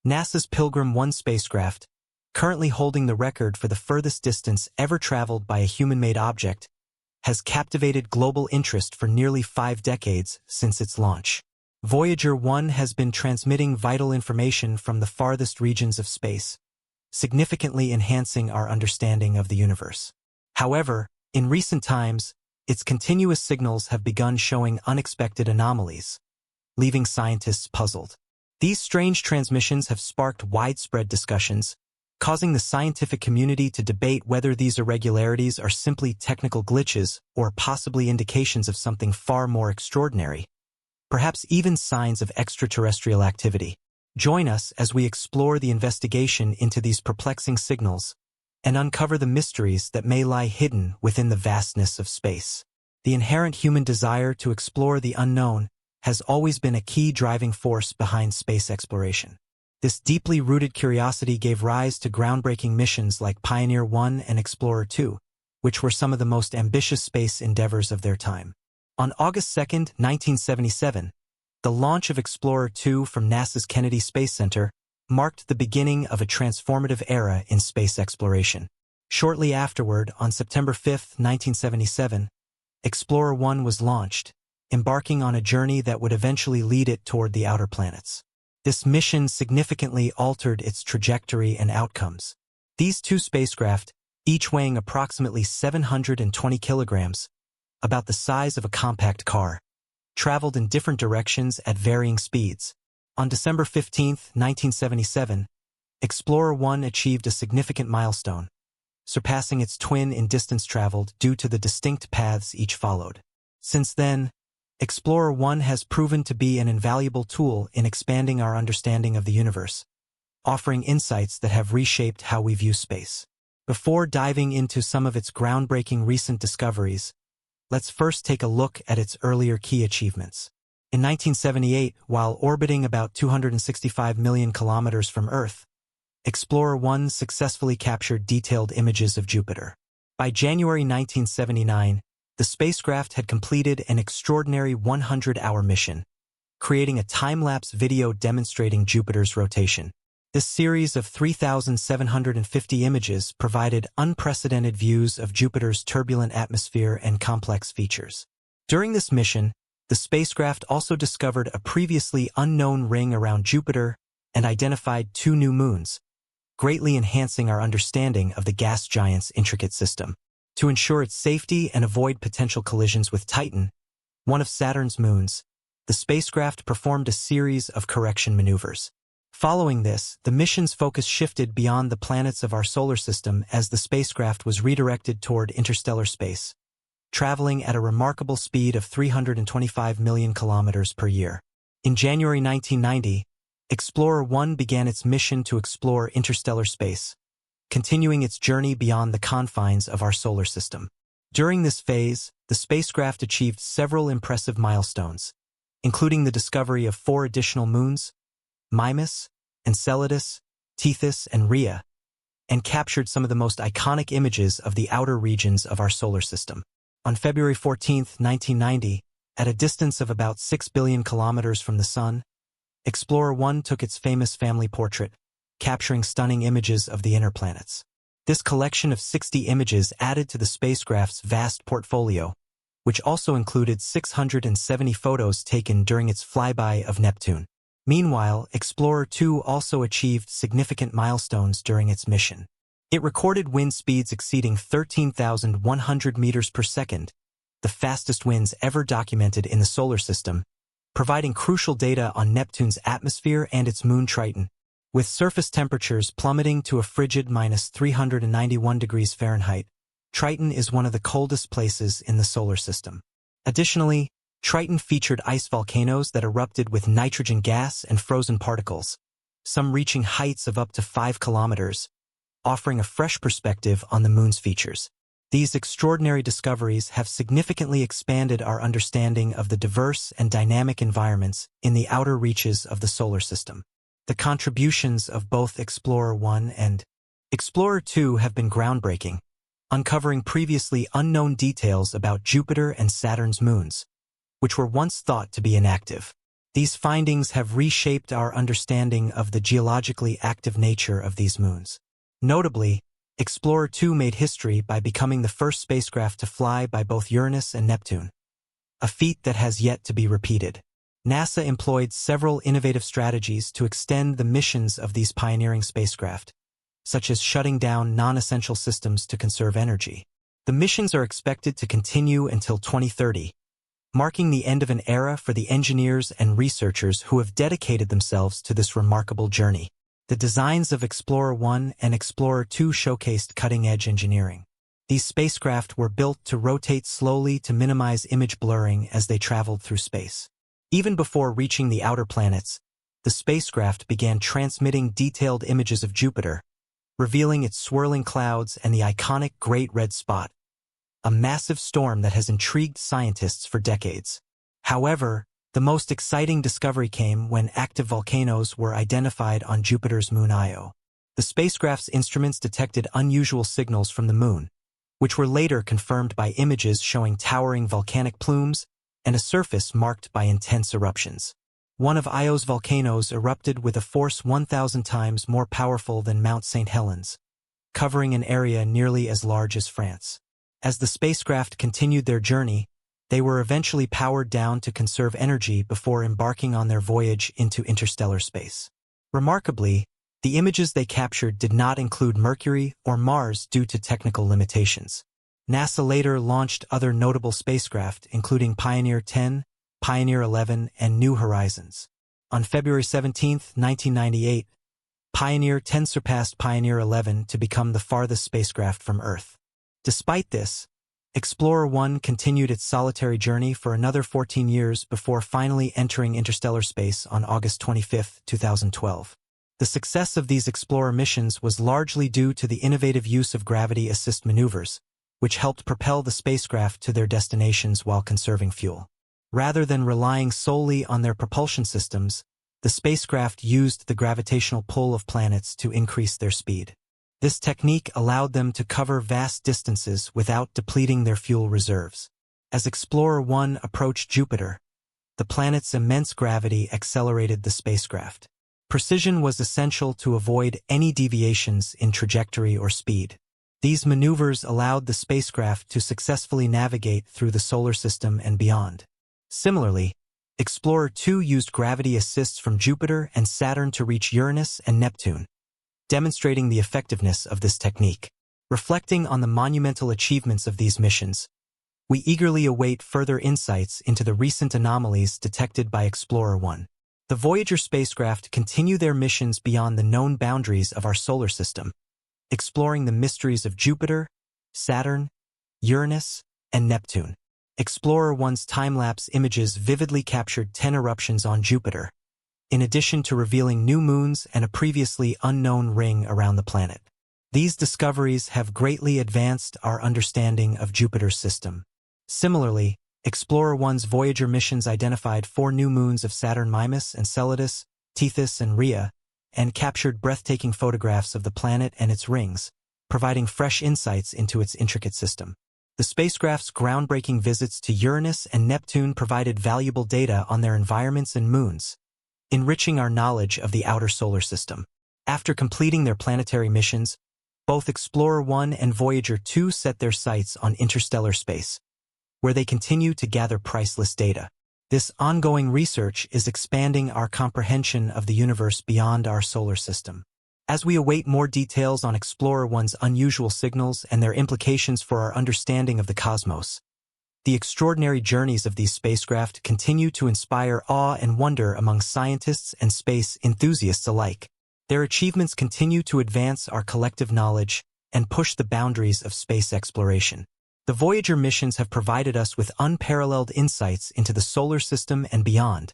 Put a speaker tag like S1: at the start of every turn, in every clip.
S1: NASA's Pilgrim 1 spacecraft, currently holding the record for the furthest distance ever traveled by a human-made object, has captivated global interest for nearly 5 decades since its launch. Voyager 1 has been transmitting vital information from the farthest regions of space, significantly enhancing our understanding of the universe. However, in recent times, its continuous signals have begun showing unexpected anomalies, leaving scientists puzzled. These strange transmissions have sparked widespread discussions, causing the scientific community to debate whether these irregularities are simply technical glitches or possibly indications of something far more extraordinary, perhaps even signs of extraterrestrial activity. Join us as we explore the investigation into these perplexing signals and uncover the mysteries that may lie hidden within the vastness of space. The inherent human desire to explore the unknown has always been a key driving force behind space exploration. This deeply rooted curiosity gave rise to groundbreaking missions like Pioneer 1 and Explorer 2, which were some of the most ambitious space endeavors of their time. On August 2, 1977, the launch of Explorer 2 from NASA's Kennedy Space Center marked the beginning of a transformative era in space exploration. Shortly afterward, on September 5, 1977, Explorer 1 was launched, embarking on a journey that would eventually lead it toward the outer planets. This mission significantly altered its trajectory and outcomes. These two spacecraft, each weighing approximately 720 kilograms, about the size of a compact car, traveled in different directions at varying speeds. On December 15, 1977, Explorer 1 achieved a significant milestone, surpassing its twin in distance traveled due to the distinct paths each followed. Since then, Explorer 1 has proven to be an invaluable tool in expanding our understanding of the universe, offering insights that have reshaped how we view space. Before diving into some of its groundbreaking recent discoveries, let's first take a look at its earlier key achievements. In 1978, while orbiting about 265 million kilometers from Earth, Explorer 1 successfully captured detailed images of Jupiter. By January 1979, the spacecraft had completed an extraordinary 100-hour mission, creating a time-lapse video demonstrating Jupiter's rotation. This series of 3,750 images provided unprecedented views of Jupiter's turbulent atmosphere and complex features. During this mission, the spacecraft also discovered a previously unknown ring around Jupiter and identified 2 new moons, greatly enhancing our understanding of the gas giant's intricate system. To ensure its safety and avoid potential collisions with Titan, one of Saturn's moons, the spacecraft performed a series of correction maneuvers. Following this, the mission's focus shifted beyond the planets of our solar system as the spacecraft was redirected toward interstellar space, traveling at a remarkable speed of 325 million kilometers per year. In January 1990, Explorer 1 began its mission to explore interstellar space, continuing its journey beyond the confines of our solar system. During this phase, the spacecraft achieved several impressive milestones, including the discovery of 4 additional moons, Mimas, Enceladus, Tethys, and Rhea, and captured some of the most iconic images of the outer regions of our solar system. On February 14, 1990, at a distance of about 6 billion kilometers from the Sun, Explorer 1 took its famous family portrait, capturing stunning images of the inner planets. This collection of 60 images added to the spacecraft's vast portfolio, which also included 670 photos taken during its flyby of Neptune. Meanwhile, Explorer 2 also achieved significant milestones during its mission. It recorded wind speeds exceeding 13,100 meters per second, the fastest winds ever documented in the solar system, providing crucial data on Neptune's atmosphere and its moon Triton. With surface temperatures plummeting to a frigid -391 degrees Fahrenheit, Triton is one of the coldest places in the solar system. Additionally, Triton featured ice volcanoes that erupted with nitrogen gas and frozen particles, some reaching heights of up to 5 kilometers, offering a fresh perspective on the moon's features. These extraordinary discoveries have significantly expanded our understanding of the diverse and dynamic environments in the outer reaches of the solar system. The contributions of both Explorer 1 and Explorer 2 have been groundbreaking, uncovering previously unknown details about Jupiter and Saturn's moons, which were once thought to be inactive. These findings have reshaped our understanding of the geologically active nature of these moons. Notably, Explorer 2 made history by becoming the first spacecraft to fly by both Uranus and Neptune, a feat that has yet to be repeated. NASA employed several innovative strategies to extend the missions of these pioneering spacecraft, such as shutting down non-essential systems to conserve energy. The missions are expected to continue until 2030, marking the end of an era for the engineers and researchers who have dedicated themselves to this remarkable journey. The designs of Explorer 1 and Explorer 2 showcased cutting-edge engineering. These spacecraft were built to rotate slowly to minimize image blurring as they traveled through space. Even before reaching the outer planets, the spacecraft began transmitting detailed images of Jupiter, revealing its swirling clouds and the iconic Great Red Spot, a massive storm that has intrigued scientists for decades. However, the most exciting discovery came when active volcanoes were identified on Jupiter's moon Io. The spacecraft's instruments detected unusual signals from the moon, which were later confirmed by images showing towering volcanic plumes and a surface marked by intense eruptions. One of Io's volcanoes erupted with a force 1,000 times more powerful than Mount St. Helens, covering an area nearly as large as France. As the spacecraft continued their journey, they were eventually powered down to conserve energy before embarking on their voyage into interstellar space. Remarkably, the images they captured did not include Mercury or Mars due to technical limitations. NASA later launched other notable spacecraft, including Pioneer 10, Pioneer 11, and New Horizons. On February 17, 1998, Pioneer 10 surpassed Pioneer 11 to become the farthest spacecraft from Earth. Despite this, Explorer 1 continued its solitary journey for another 14 years before finally entering interstellar space on August 25, 2012. The success of these Explorer missions was largely due to the innovative use of gravity assist maneuvers, which helped propel the spacecraft to their destinations while conserving fuel. Rather than relying solely on their propulsion systems, the spacecraft used the gravitational pull of planets to increase their speed. This technique allowed them to cover vast distances without depleting their fuel reserves. As Explorer 1 approached Jupiter, the planet's immense gravity accelerated the spacecraft. Precision was essential to avoid any deviations in trajectory or speed. These maneuvers allowed the spacecraft to successfully navigate through the solar system and beyond. Similarly, Explorer 2 used gravity assists from Jupiter and Saturn to reach Uranus and Neptune, demonstrating the effectiveness of this technique. Reflecting on the monumental achievements of these missions, we eagerly await further insights into the recent anomalies detected by Explorer 1. The Voyager spacecraft continue their missions beyond the known boundaries of our solar system, exploring the mysteries of Jupiter, Saturn, Uranus, and Neptune. Explorer 1's time-lapse images vividly captured 10 eruptions on Jupiter, in addition to revealing new moons and a previously unknown ring around the planet. These discoveries have greatly advanced our understanding of Jupiter's system. Similarly, Explorer 1's Voyager missions identified 4 new moons of Saturn: Mimas, Enceladus, Tethys, and Rhea, and captured breathtaking photographs of the planet and its rings, providing fresh insights into its intricate system. The spacecraft's groundbreaking visits to Uranus and Neptune provided valuable data on their environments and moons, enriching our knowledge of the outer solar system. After completing their planetary missions, both Explorer 1 and Voyager 2 set their sights on interstellar space, where they continue to gather priceless data. This ongoing research is expanding our comprehension of the universe beyond our solar system. As we await more details on Explorer 1's unusual signals and their implications for our understanding of the cosmos, the extraordinary journeys of these spacecraft continue to inspire awe and wonder among scientists and space enthusiasts alike. Their achievements continue to advance our collective knowledge and push the boundaries of space exploration. The Voyager missions have provided us with unparalleled insights into the solar system and beyond,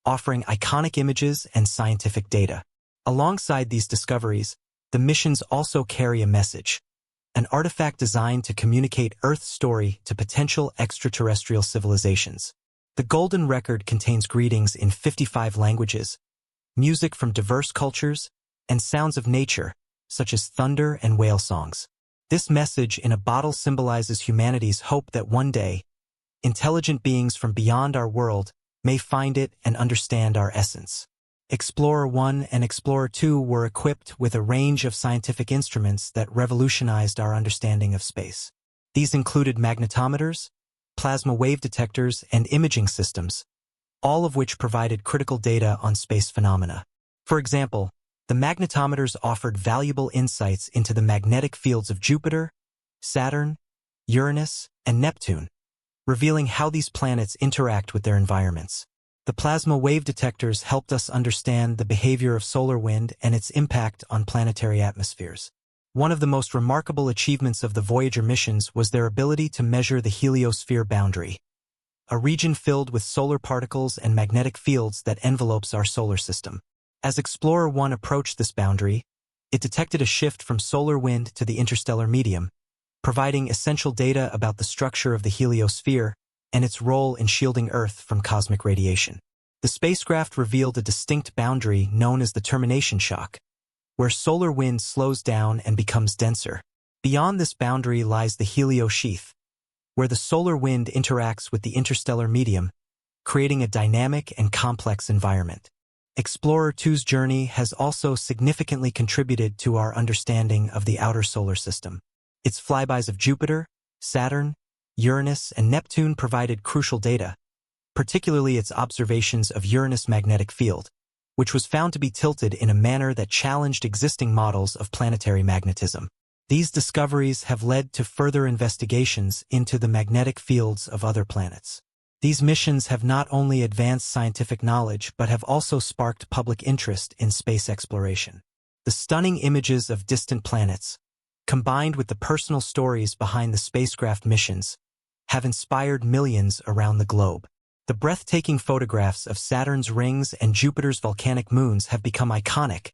S1: offering iconic images and scientific data. Alongside these discoveries, the missions also carry a message, an artifact designed to communicate Earth's story to potential extraterrestrial civilizations. The Golden Record contains greetings in 55 languages, music from diverse cultures, and sounds of nature, such as thunder and whale songs. This message in a bottle symbolizes humanity's hope that one day, intelligent beings from beyond our world may find it and understand our essence. Explorer 1 and Explorer 2 were equipped with a range of scientific instruments that revolutionized our understanding of space. These included magnetometers, plasma wave detectors, and imaging systems, all of which provided critical data on space phenomena. For example, the magnetometers offered valuable insights into the magnetic fields of Jupiter, Saturn, Uranus, and Neptune, revealing how these planets interact with their environments. The plasma wave detectors helped us understand the behavior of solar wind and its impact on planetary atmospheres. One of the most remarkable achievements of the Voyager missions was their ability to measure the heliosphere boundary, a region filled with solar particles and magnetic fields that envelopes our solar system. As Explorer 1 approached this boundary, it detected a shift from solar wind to the interstellar medium, providing essential data about the structure of the heliosphere and its role in shielding Earth from cosmic radiation. The spacecraft revealed a distinct boundary known as the termination shock, where solar wind slows down and becomes denser. Beyond this boundary lies the heliosheath, where the solar wind interacts with the interstellar medium, creating a dynamic and complex environment. Explorer 2's journey has also significantly contributed to our understanding of the outer solar system. Its flybys of Jupiter, Saturn, Uranus, and Neptune provided crucial data, particularly its observations of Uranus' magnetic field, which was found to be tilted in a manner that challenged existing models of planetary magnetism. These discoveries have led to further investigations into the magnetic fields of other planets. These missions have not only advanced scientific knowledge but have also sparked public interest in space exploration. The stunning images of distant planets, combined with the personal stories behind the spacecraft missions, have inspired millions around the globe. The breathtaking photographs of Saturn's rings and Jupiter's volcanic moons have become iconic,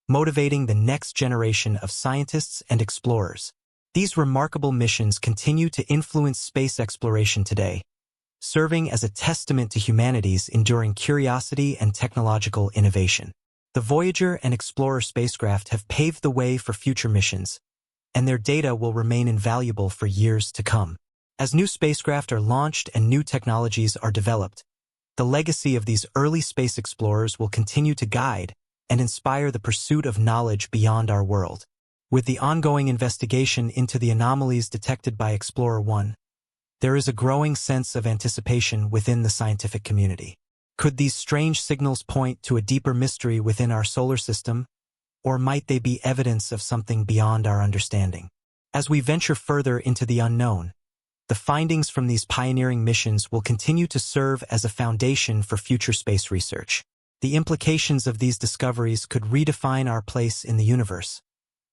S1: motivating the next generation of scientists and explorers. These remarkable missions continue to influence space exploration today, serving as a testament to humanity's enduring curiosity and technological innovation. The Voyager and Explorer spacecraft have paved the way for future missions, and their data will remain invaluable for years to come. As new spacecraft are launched and new technologies are developed, the legacy of these early space explorers will continue to guide and inspire the pursuit of knowledge beyond our world. With the ongoing investigation into the anomalies detected by Explorer 1, there is a growing sense of anticipation within the scientific community. Could these strange signals point to a deeper mystery within our solar system, or might they be evidence of something beyond our understanding? As we venture further into the unknown, the findings from these pioneering missions will continue to serve as a foundation for future space research. The implications of these discoveries could redefine our place in the universe,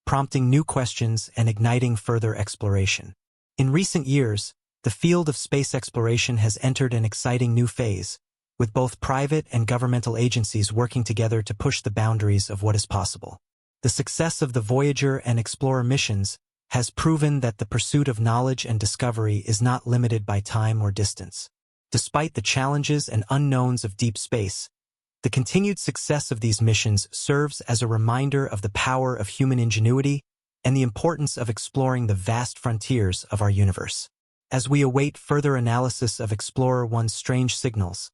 S1: prompting new questions and igniting further exploration. In recent years, the field of space exploration has entered an exciting new phase, with both private and governmental agencies working together to push the boundaries of what is possible. The success of the Voyager and Explorer missions has proven that the pursuit of knowledge and discovery is not limited by time or distance. Despite the challenges and unknowns of deep space, the continued success of these missions serves as a reminder of the power of human ingenuity and the importance of exploring the vast frontiers of our universe. As we await further analysis of Explorer 1's strange signals,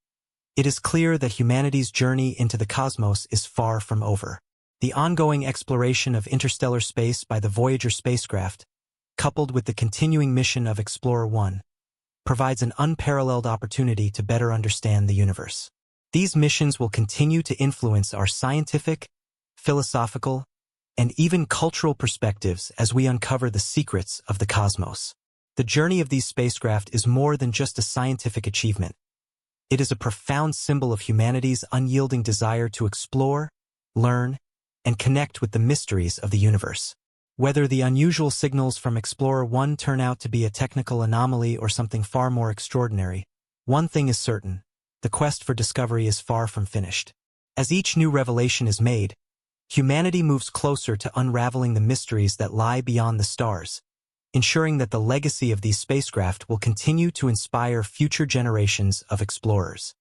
S1: it is clear that humanity's journey into the cosmos is far from over. The ongoing exploration of interstellar space by the Voyager spacecraft, coupled with the continuing mission of Explorer 1, provides an unparalleled opportunity to better understand the universe. These missions will continue to influence our scientific, philosophical, and even cultural perspectives as we uncover the secrets of the cosmos. The journey of these spacecraft is more than just a scientific achievement. It is a profound symbol of humanity's unyielding desire to explore, learn, and connect with the mysteries of the universe. Whether the unusual signals from Explorer 1 turn out to be a technical anomaly or something far more extraordinary, one thing is certain: the quest for discovery is far from finished. As each new revelation is made, humanity moves closer to unraveling the mysteries that lie beyond the stars, ensuring that the legacy of these spacecraft will continue to inspire future generations of explorers.